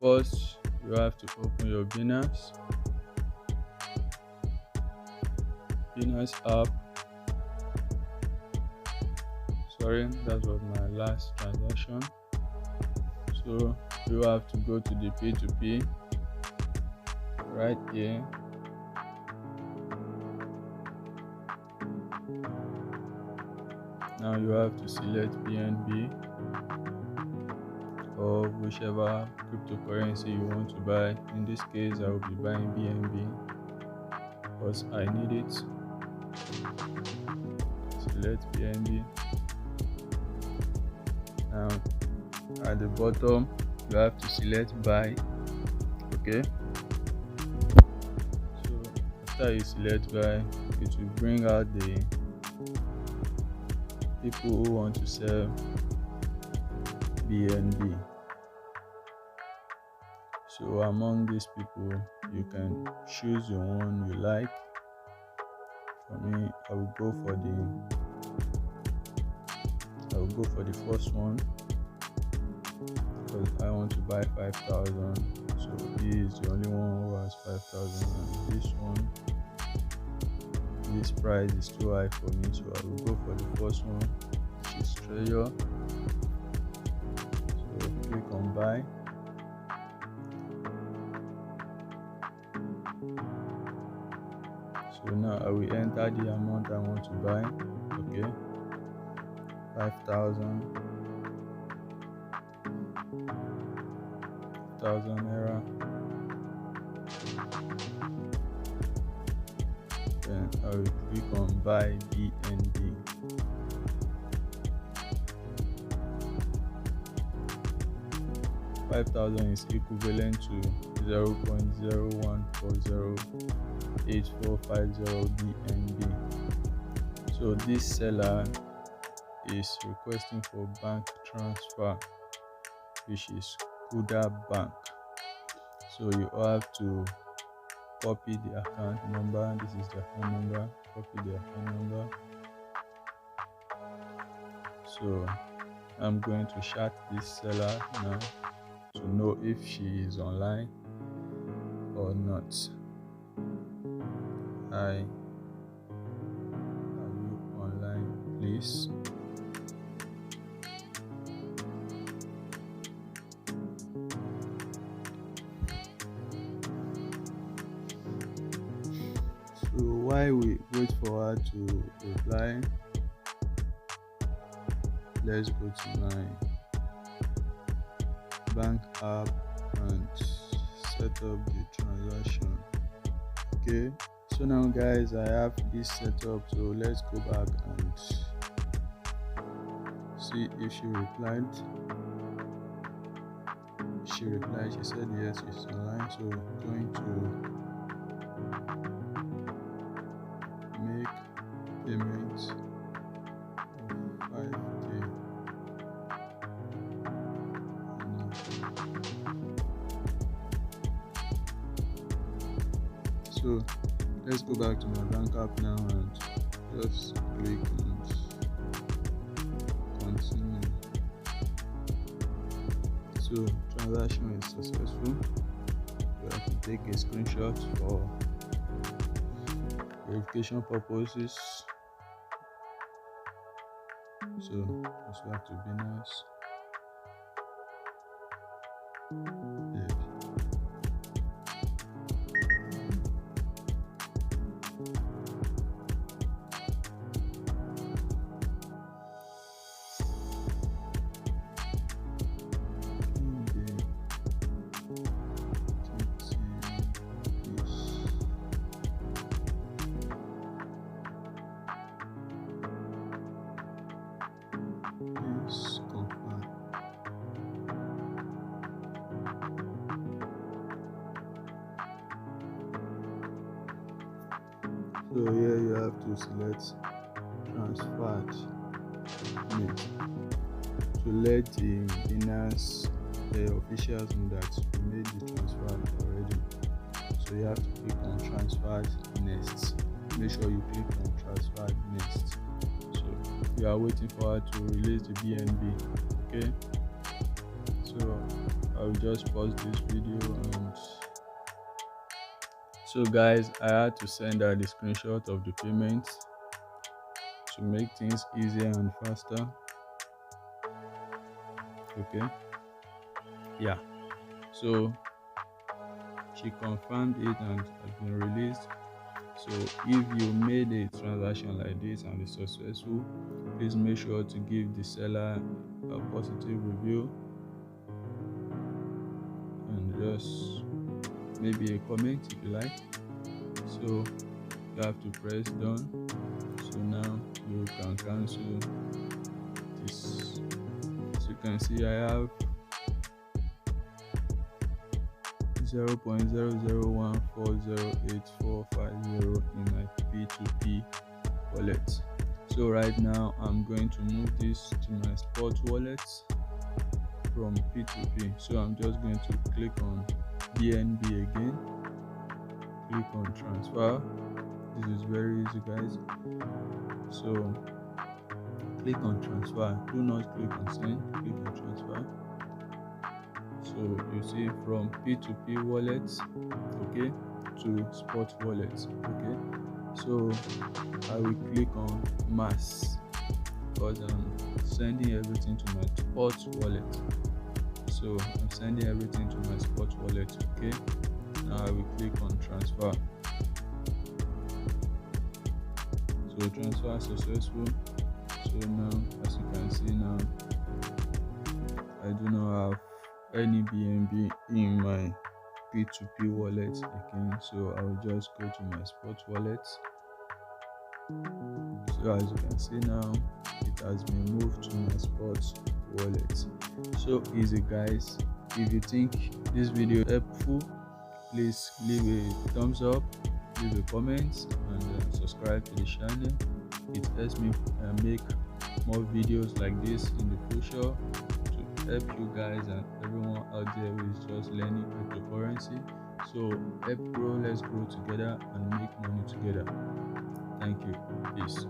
First, you have to open your Binance app. Sorry, that was my last transaction. So you have to go to the P2P right here. Now you have to select BNB or whichever cryptocurrency you want to buy. In this case, I will be buying BNB because I need it. Select BNB. Now at the bottom, you have to select buy. Okay. So after you select buy, it will bring out the people who want to sell BNB. So among these people, you can choose the one you like. For me, I will go for the first one because I want to buy 5,000. So he is the only one who has 5,000, and this price is too high for me. So I will go for the first one, which is Treasure. So click on buy. So now I will enter the amount I want to buy. Okay, 5,000 naira. Then I will click on buy BNB. $5,000 is equivalent to 0.01408450 BNB. So this seller is requesting for bank transfer, which is Kuda Bank. So you have to copy the account number. This is the account number. Copy the account number. So I'm going to chat this seller now to know if she is online or not. Hi, are you online, please? So while we wait for her to reply, let's go to my bank app and set up the transaction. Okay, so now guys, I have this set up. So let's go back and see if she replied. She said yes, she's online. So going to make payments of 5k. So let's go back to my bank app now and just click on continue. So transaction is successful. You have to take a screenshot for verification purposes. So let's go back to Binance. Please confirm. So here you have to select transferred name to let the Binance officials know that you made the transfer already. So you have to click on transferred next. Make sure you click on transferred next. So you are waiting for her to release the BNB. Okay, so I'll just pause this video. And so guys, I had to send her the screenshot of the payment to make things easier and faster. Okay, yeah, so she confirmed it and has been released. So if you made a transaction like this and it's successful, please make sure to give the seller a positive review and just maybe a comment if you like. So you have to press done. So now you can cancel this. As you can see, I have 0.00140840 in my P2P wallet. So right now I'm going to move this to my spot wallet from P2P. So I'm just going to click on BNB again, click on transfer. This is very easy, guys. So click on transfer, do not click on send, click on transfer. So you see from P2P wallet, okay, to spot wallet. Okay, so I will click on mass because I'm sending everything to my spot wallet. So I'm sending everything to my spot wallet. Okay, now I will click on transfer. So transfer successful. So now, as you can see now, I do not have any BNB in my P2P wallet again. So I will just go to my spot wallet. So as you can see now, it has been moved to my spot wallet. So easy, guys. If you think this video helpful, please leave a thumbs up, leave a comment, and subscribe to the channel. It helps me make more videos like this in the future to help you guys and everyone out there who is just learning cryptocurrency. So let's grow together and make money together. Thank you. Peace.